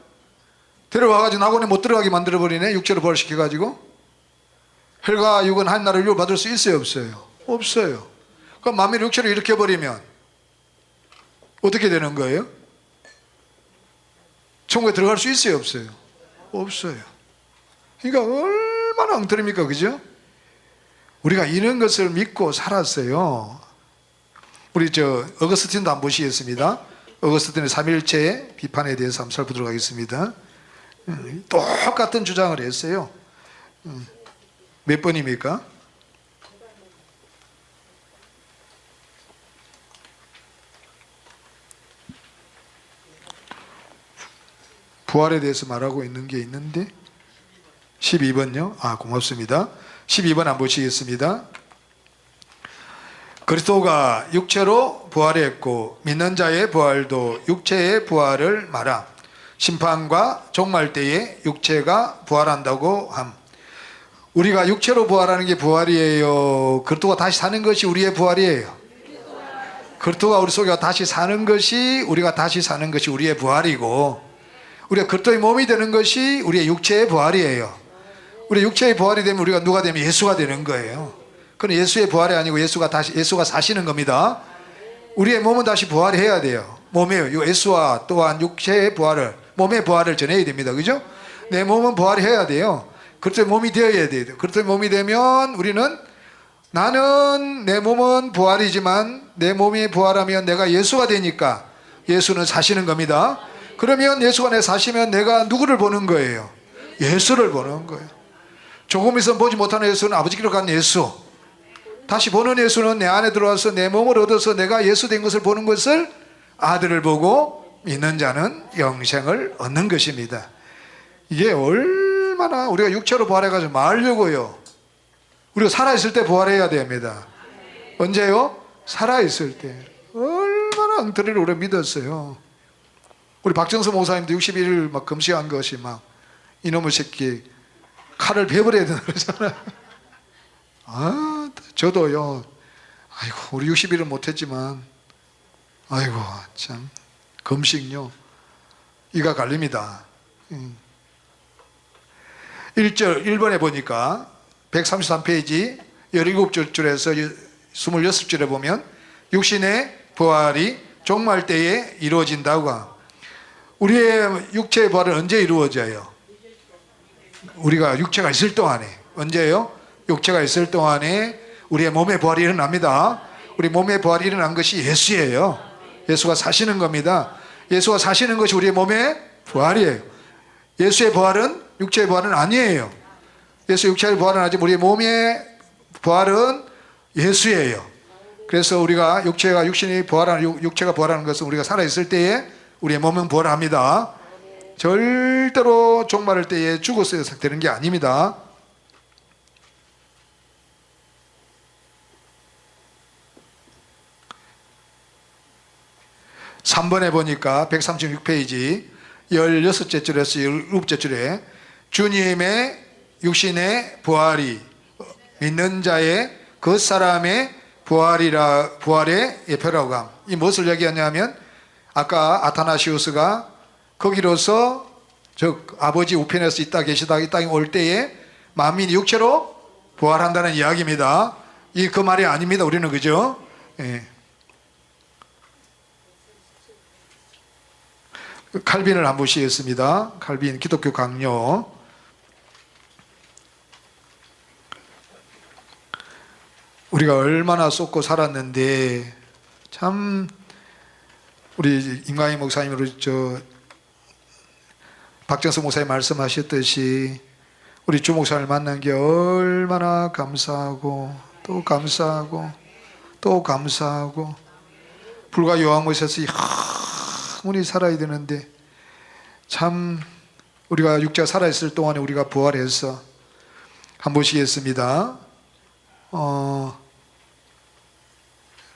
S2: 데려와가지고 낙원에 못 들어가게 만들어버리네. 육체로 부활시켜가지고. 혈과 육은 하나님 나라를 유업 받을 수 있어요 없어요? 없어요. 그럼 만민을 육체로 일으켜버리면 어떻게 되는 거예요? 천국에 들어갈 수 있어요 없어요? 없어요. 그러니까 얼마나 엉터리입니까, 그죠? 우리가 이런 것을 믿고 살았어요. 우리 어거스틴도 한번 보시겠습니다. 어거스틴의 삼일체 비판에 대해서 한번 살펴보도록 하겠습니다. 똑같은 주장을 했어요. 몇 번입니까? 부활에 대해서 말하고 있는 게 있는데 12번요. 고맙습니다. 12번 한번 보시겠습니다. 그리스도가 육체로 부활했고 믿는 자의 부활도 육체의 부활을 말함. 심판과 종말 때에 육체가 부활한다고 함. 우리가 육체로 부활하는 게 부활이에요? 그리스도가 다시 사는 것이 우리의 부활이에요? 그리스도가 우리 속에 다시 사는 것이, 우리가 다시 사는 것이 우리의 부활이고, 우리가 그리스도의 몸이 되는 것이 우리의 육체의 부활이에요. 우리 육체의 부활이 되면 우리가 누가 되면 예수가 되는 거예요. 그건 예수의 부활이 아니고 예수가 사시는 겁니다. 우리의 몸은 다시 부활해야 돼요. 몸이에요. 예수와 또한 육체의 부활을, 몸의 부활을 전해야 됩니다. 그죠? 내 몸은 부활해야 돼요. 그리스도의 몸이 되어야 돼요. 그리스도의 몸이 되면 우리는, 나는 내 몸은 부활이지만 내 몸이 부활하면 내가 예수가 되니까 예수는 사시는 겁니다. 그러면 예수 안에 사시면 내가 누구를 보는 거예요? 예수를 보는 거예요. 조금 있으면 보지 못하는 예수는 아버지께로 간 예수. 다시 보는 예수는 내 안에 들어와서 내 몸을 얻어서 내가 예수 된 것을 보는 것을 아들을 보고 믿는 자는 영생을 얻는 것입니다. 이게 얼마나 우리가 육체로 부활해가지고 말려고요. 우리가 살아있을 때 부활해야 됩니다. 언제요? 살아있을 때. 얼마나 엉터리를 우리가 믿었어요. 우리 박정수 목사님도 61일 막 금식한 것이 막 이놈의 새끼 칼을 베버려야 된다 그러잖아요. 아, 저도요. 아이고, 우리 60일은 못했지만, 아이고, 참, 금식요. 이가 갈립니다. 1절, 1번에 보니까 133페이지 17줄에서 26줄에 보면 육신의 부활이 종말 때에 이루어진다고. 우리의 육체의 부활은 언제 이루어져요? 우리가 육체가 있을 동안에. 언제요? 육체가 있을 동안에 우리의 몸의 부활이 일어납니다. 우리 몸의 부활이 일어난 것이 예수예요. 예수가 사시는 겁니다. 예수가 사시는 것이 우리의 몸의 부활이에요. 예수의 부활은 육체의 부활은 아니에요. 예수 육체의 부활은 아직 우리의 몸의 부활은 예수예요. 그래서 우리가 육신이 부활하는, 육체가 부활하는 것은 우리가 살아있을 때에 우리의 몸은 부활합니다. 절대로 종말할 때에 죽었어야 되는 게 아닙니다. (3번에) 보니까 136페이지 16째 줄에서 17째 줄에 주님의 육신의 부활이 믿는 자의 그 사람의 부활의 예표라고 함. 이 무엇을 얘기하냐면 아까 아타나시우스가 거기로서 즉 아버지 우편에서 이 땅에 올 때에 만민이 육체로 부활한다는 이야기입니다. 이 그 말이 아닙니다. 우리는 그죠? 예. 칼빈을 한번 보시겠습니다. 칼빈 기독교 강요. 우리가 얼마나 쏟고 살았는데 참 우리 임광희 목사님 우리 박정수 목사님 말씀하셨듯이 우리 주 목사님을 만난 게 얼마나 감사하고 또 감사하고 또 감사하고 불과 요한모세서 영원히 살아야 되는데 참 우리가 육체가 살아있을 동안에 우리가 부활해서 한번 보시겠습니다.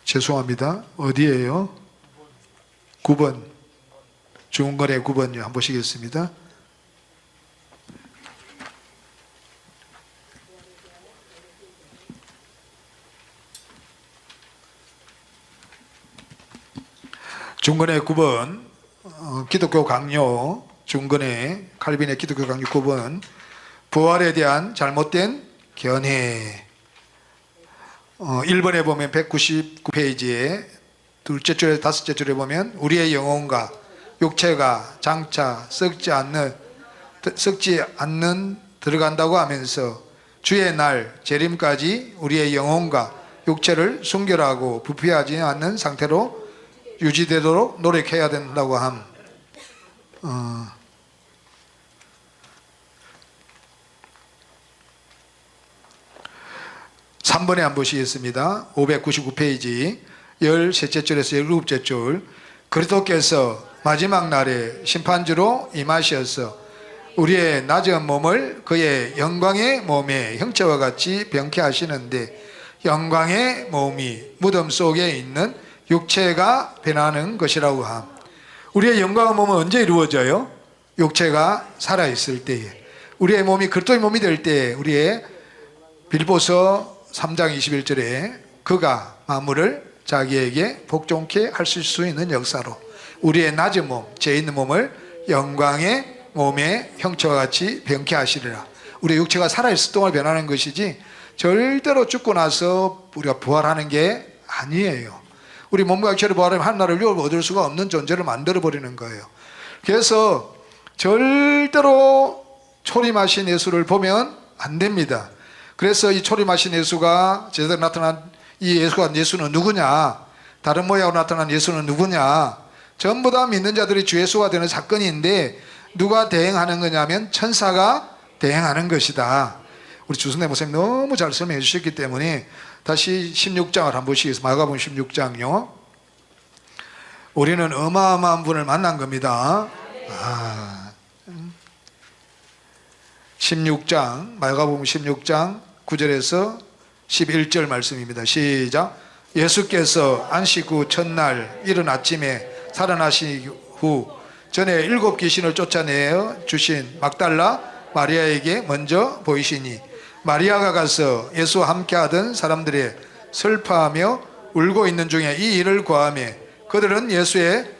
S2: 죄송합니다. 어디예요? 9번 중건의 9번요. 한번 보시겠습니다. 중건의 9번 기독교 강요 중건의 칼빈의 기독교 강요 9번 부활에 대한 잘못된 견해. 1번에 보면 199페이지에 둘째 줄에 다섯째 줄에 보면 우리의 영혼과 육체가 장차 썩지 않는 들어간다고 하면서 주의 날 재림까지 우리의 영혼과 육체를 순결하고 부패하지 않는 상태로 유지되도록 노력해야 된다고 함. 3번에 한번 보시겠습니다. 599페이지 13째 줄에서 17째 줄. 그리스도께서 마지막 날에 심판주로 임하셔서 우리의 낮은 몸을 그의 영광의 몸의 형체와 같이 병케 하시는데 영광의 몸이 무덤 속에 있는 육체가 변하는 것이라고 함. 우리의 영광의 몸은 언제 이루어져요? 육체가 살아있을 때에. 우리의 몸이 그리스도의 몸이 될 때에. 우리의 빌보서 3장 21절에 그가 만물을 자기에게 복종케 하실 수 있는 역사로 우리의 낮은 몸, 죄 있는 몸을 영광의 몸의 형체와 같이 변케 하시리라. 우리의 육체가 살아있을 동안 변하는 것이지 절대로 죽고 나서 우리가 부활하는 게 아니에요. 우리 몸과 육체를 부활하면 하나를 얻을 수가 없는 존재를 만들어버리는 거예요. 그래서 절대로 초림하신 예수를 보면 안 됩니다. 그래서 이 초림하신 예수가 제대로 나타난 이 예수는 누구냐? 다른 모양으로 나타난 예수는 누구냐? 전부 다 믿는 자들이 주 예수가 되는 사건인데 누가 대행하는 거냐면 천사가 대행하는 것이다. 우리 주순대 목사님 너무 잘 설명해 주셨기 때문에 다시 16장을 한번 보시겠습니다. 마가복음 16장요. 우리는 어마어마한 분을 만난 겁니다. 16장, 마가복음 16장 9절에서 11절 말씀입니다. 시작. 예수께서 안식 후 첫날 이른 아침에 살아나신 후 전에 7 귀신을 쫓아내어 주신 막달라 마리아에게 먼저 보이시니 마리아가 가서 예수와 함께하던 사람들의 슬퍼하며 울고 있는 중에 이 일을 고하며 그들은 예수의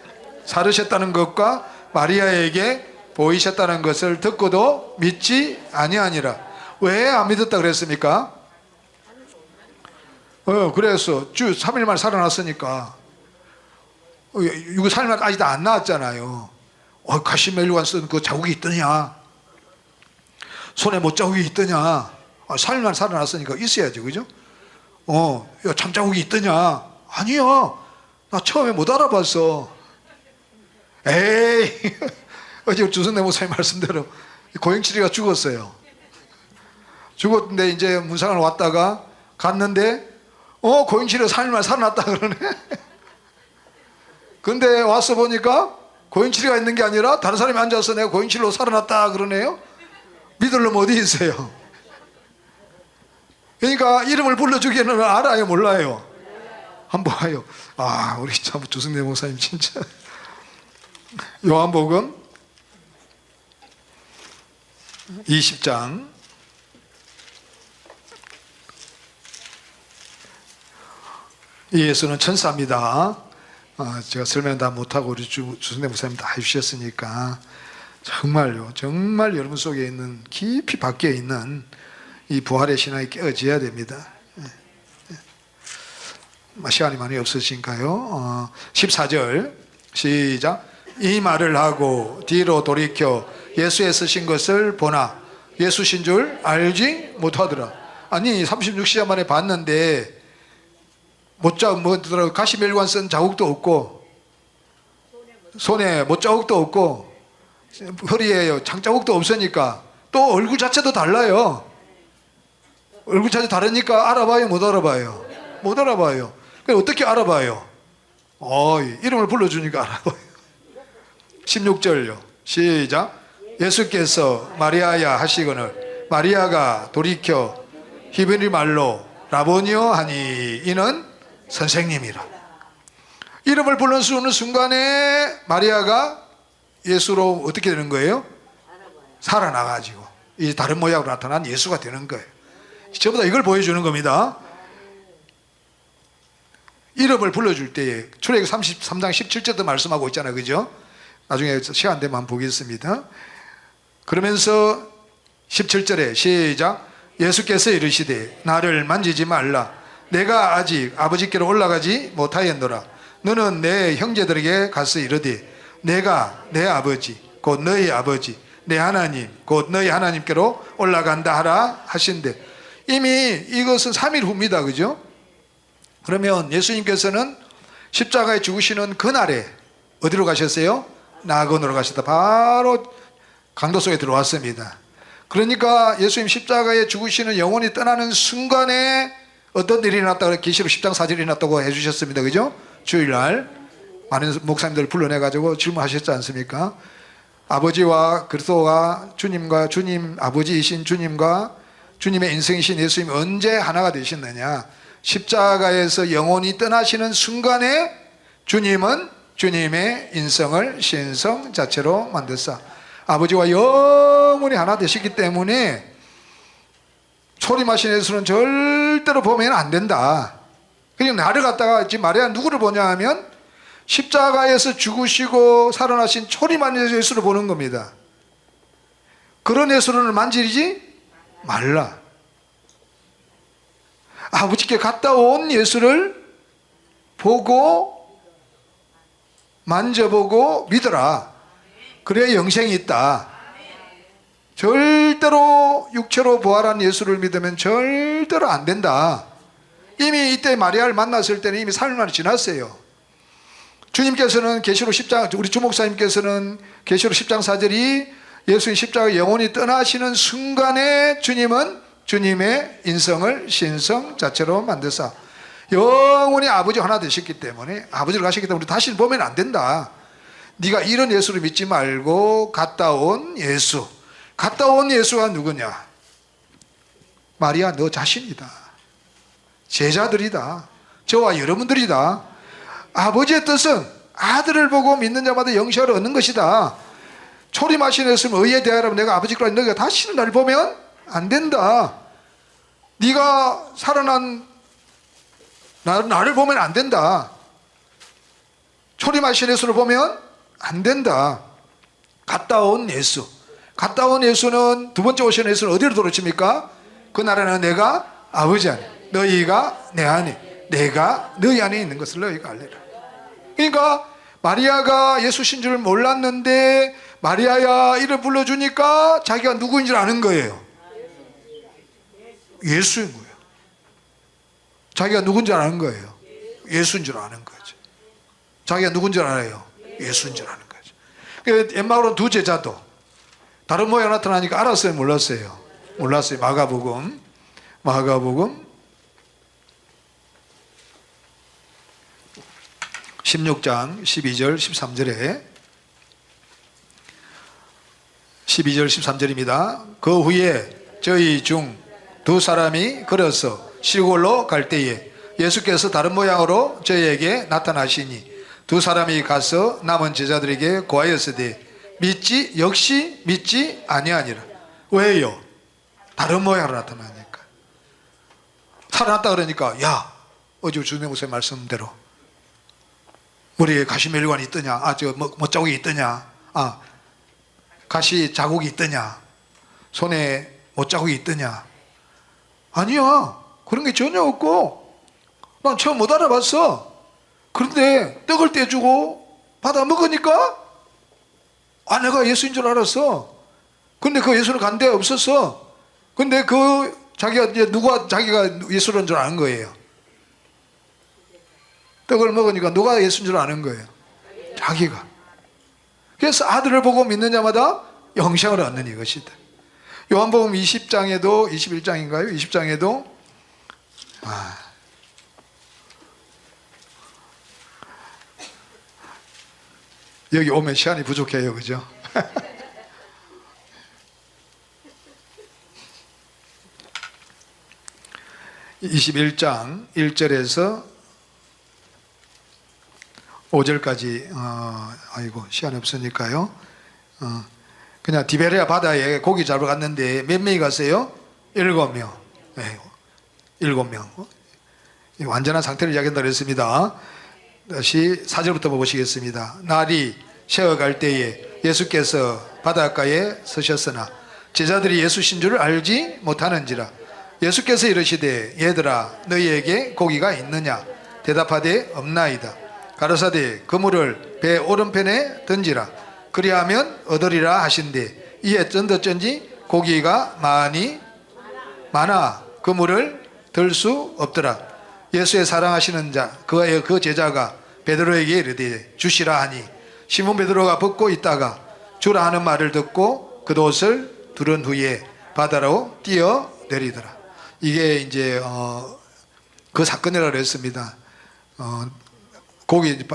S2: 살으셨다는 것과 마리아에게 보이셨다는 것을 듣고도 믿지 아니하니라. 왜 안 믿었다 그랬습니까? 그래서 주 3일 만에 살아났으니까. 이거 3일 만에 아직도 안 나왔잖아요. 가시멜로관 쓴 그 자국이 있더냐? 손에 못 자국이 있더냐? 3일 만에 살아났으니까 있어야죠, 그죠? 참자국이 있더냐? 아니요. 나 처음에 못 알아봤어. 에이, 어제 주선대 목사님 말씀대로 고영칠이가 죽었어요. 죽었는데 이제 문상을 왔다가 갔는데, 고영칠이가 3일 만에 살아났다 그러네. 근데 와서 보니까 고영칠이가 있는 게 아니라 다른 사람이 앉아서 내가 고영칠로 살아났다 그러네요. 믿을 놈 어디 있어요? 그러니까 이름을 불러주기에는 알아요, 몰라요? 한번 봐요. 우리 참 조승래 목사님 진짜. 요한복음 20장 예수는 천사입니다. 제가 설명 다 못하고 우리 주승래 목사님 다 해주셨으니까 정말요, 정말 여러분 속에 있는 깊이 밖에 있는 이 부활의 신앙이 깨어져야 됩니다. 시간이 많이 없으신가요? 14절 시작. 이 말을 하고 뒤로 돌이켜 예수의 쓰신 것을 보나 예수신 줄 알지 못하더라. 아니 36시간 만에 봤는데 가시멜관 쓴 자국도 없고 손에 못자국도 없고 허리에 장자국도 없으니까 또 얼굴 자체도 달라요. 얼굴 자체 다르니까 알아봐요, 못 알아봐요? 못 알아봐요. 그럼 어떻게 알아봐요? 이름을 불러주니까 알아봐요. 16절요. 시작. 예수께서 마리아야 하시거늘 마리아가 돌이켜 히브리 말로 라보니오 하니 이는 선생님이라. 이름을 부르는 순간에 마리아가 예수로 어떻게 되는 거예요? 살아나가지고 이 다른 모양으로 나타난 예수가 되는 거예요. 전부 다 이걸 보여주는 겁니다. 이름을 불러줄 때에 출애굽 33장 17절도 말씀하고 있잖아요, 그죠? 나중에 시간 되면 한번 보겠습니다. 그러면서 17절에 시작. 예수께서 이르시되 나를 만지지 말라. 내가 아직 아버지께로 올라가지 못하였노라. 너는 내 형제들에게 가서 이르되 내가 내 아버지 곧 너희 아버지 내 하나님 곧 너희 하나님께로 올라간다 하라 하신대. 이미 이것은 3일 후입니다, 그죠? 그러면 예수님께서는 십자가에 죽으시는 그날에 어디로 가셨어요? 낙원으로 가셨다. 바로 강도 속에 들어왔습니다. 그러니까 예수님 십자가에 죽으시는 영혼이 떠나는 순간에 어떤 일이 났다고 계시록 10장 4절이 났다고 해주셨습니다, 그죠? 주일날 많은 목사님들 불러내가지고 질문하셨지 않습니까? 아버지와 그리스도가 주님과 주님 아버지이신 주님과 주님의 인생이신 예수님이 언제 하나가 되셨느냐? 십자가에서 영혼이 떠나시는 순간에 주님은 주님의 인성을 신성 자체로 만드사 아버지와 영원히 하나 되시기 때문에 초림하신 예수는 절대로 보면 안 된다. 그냥 나를 갖다가 지금 마리아 누구를 보냐 하면 십자가에서 죽으시고 살아나신 초림하신 예수를 보는 겁니다. 그런 예수를 만지지 말라. 아버지께 갔다 온 예수를 보고 만져보고 믿어라. 그래야 영생이 있다. 절대로 육체로 부활한 예수를 믿으면 절대로 안 된다. 이미 이때 마리아를 만났을 때는 이미 3일 만에 지났어요. 주님께서는 계시록 10장, 우리 주목사님께서는 계시록 10장 4절이 예수의 십자가 영혼이 떠나시는 순간에 주님은 주님의 인성을 신성 자체로 만드사 영원히 아버지 하나 되셨기 때문에, 아버지를 가셨기 때문에 우리 다시 보면 안 된다. 네가 이런 예수를 믿지 말고 갔다 온 예수. 갔다 온 예수가 누구냐? 마리아 너 자신이다. 제자들이다. 저와 여러분들이다. 아버지의 뜻은 아들을 보고 믿는 자마다 영생을 얻는 것이다. 초림하신 예수님 의에 대하여 내가 아버지께로 너희가 다시는 나를 보면 안 된다. 네가 살아난 나를 보면 안 된다. 초림하신 예수를 보면 안 된다. 갔다 온 예수. 갔다 온 예수는 두 번째 오신 예수는 어디로 돌아오십니까? 그 나라는 내가 아버지 안에, 너희가 내 안에, 내가 너희 안에 있는 것을 너희가 알리라. 그러니까 마리아가 예수신 줄 몰랐는데 마리아야 이를 불러주니까 자기가 누구인 줄 아는 거예요. 예수인 거예요. 자기가 누군 줄 아는 거예요. 예수인 줄 아는 거죠. 자기가 누군 줄 알아요. 예수인 줄 아는 거죠. 엠마오는 두 제자도 다른 모양 나타나니까 알았어요, 몰랐어요? 몰랐어요. 마가복음 16장 12절 13절에 12절 13절입니다. 그 후에 저희 중 두 사람이 걸어서 시골로 갈 때에 예수께서 다른 모양으로 저희에게 나타나시니 두 사람이 가서 남은 제자들에게 고하였으되 역시 믿지 아니하니라. 왜요? 다른 모양으로 나타나니까. 살아났다 그러니까 야 어제 주님 목사님 말씀대로 머리에 가시 멜관이 있더냐? 뭐 자국이 있더냐? 가시 자국이 있더냐? 손에 못 자국이 있더냐? 아니야. 그런 게 전혀 없고 난 처음 못 알아봤어. 그런데 떡을 떼주고 받아 먹으니까 내가 예수인 줄 알았어. 근데 그 예수를 간 데 없었어. 근데 자기가 이제 자기가 예수인 줄 아는 거예요. 떡을 먹으니까 누가 예수인 줄 아는 거예요. 자기가. 그래서 아들을 보고 믿는 자마다 영생을 얻는 이것이다. 요한복음 20장에도 21장인가요? 20장에도 여기 오면 시간이 부족해요. 그죠? 21장 1절에서 5절까지 아이고 시간이 없으니까요. 그냥 디베레아 바다에 고기 잡으러 갔는데 몇 명이 갔어요? 7명. 네, 7명. 완전한 상태를 이야기한다 그랬습니다. 다시 4절부터 보시겠습니다. 날이 새어갈 때에 예수께서 바닷가에 서셨으나 제자들이 예수신 줄을 알지 못하는지라. 예수께서 이르시되 얘들아 너희에게 고기가 있느냐? 대답하되 없나이다. 가라사대 그물을 배 오른편에 던지라. 그리하면 얻으리라 하신대 이에 쩐지 고기가 많아 그물을 들 수 없더라. 예수의 사랑하시는 자 그 제자가 베드로에게 이르되 주시라 하니 시몬 베드로가 벗고 있다가 주라 하는 말을 듣고 겉옷을 두른 후에 바다로 뛰어내리더라. 이게 이제 그 사건이라고 그랬습니다.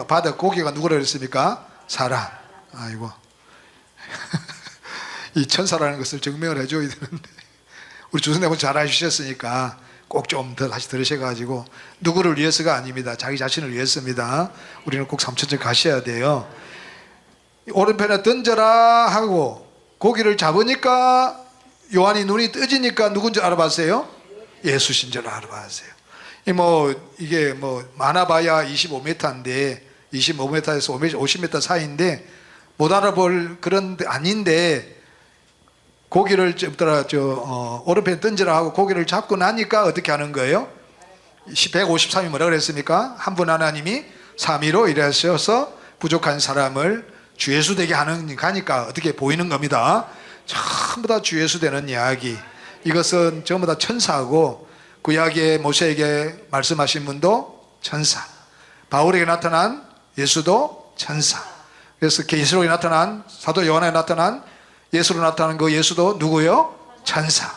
S2: 바다 고기가 누구라고 그랬습니까? 사람. 아이고 이 천사라는 것을 증명을 해줘야 되는데 우리 주선생님은 잘 해주셨으니까 꼭 좀 더 다시 들으셔가지고 누구를 위해서가 아닙니다. 자기 자신을 위해서입니다. 우리는 꼭 삼천천 가셔야 돼요. 오른편에 던져라 하고 고기를 잡으니까 요한이 눈이 떠지니까 누군지 알아봤어요? 예수신 줄 알아봤어요. 이게 많아봐야 25m인데 25m에서 50m 사이인데 못 알아볼 그런 데 아닌데 고기를 오른편에 던지라 하고 고기를 잡고 나니까 어떻게 하는 거예요? 153이 뭐라 그랬습니까? 한 분 하나님이 3위로 일하셔서 부족한 사람을 주 예수 되게 가니까 어떻게 보이는 겁니다. 전부 다 주 예수 되는 이야기. 이것은 전부 다 천사하고 구약의 모세에게 말씀하신 분도 천사, 바울에게 나타난 예수도 천사. 그래서 계시록에 나타난 사도 요한에 나타난 예수로 나타난 그 예수도 누구요? 천사.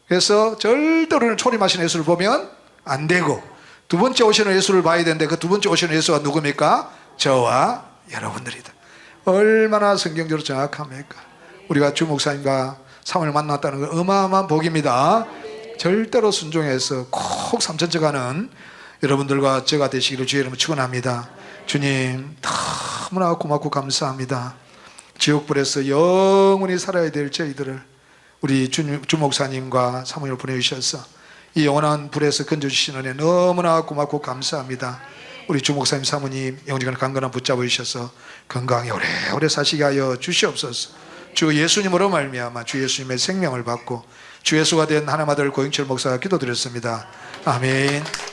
S2: 그래서 절대로 초림하신 예수를 보면 안 되고 두 번째 오시는 예수를 봐야 되는데 그 두 번째 오시는 예수가 누굽니까? 저와 여러분들이다. 얼마나 성경적으로 정확합니까? 우리가 주 목사님과 사모님을 만났다는 건 어마어마한 복입니다. 절대로 순종해서 꼭 삼천째 가는 여러분들과 제가 되시기를 주의 이름으로 축원합니다. 주님 너무나 고맙고 감사합니다. 지옥불에서 영원히 살아야 될 저희들을 우리 주 목사님과 사모님을 보내주셔서 이 영원한 불에서 건져주시는 은혜 너무나 고맙고 감사합니다. 우리 주 목사님 사모님 영원히 강건한 붙잡아 주셔서 건강히 오래오래 사시게 하여 주시옵소서. 주 예수님으로 말미암아 주 예수님의 생명을 받고 주 예수가 된 하나님 아들 고영철 목사가 기도드렸습니다. 아멘.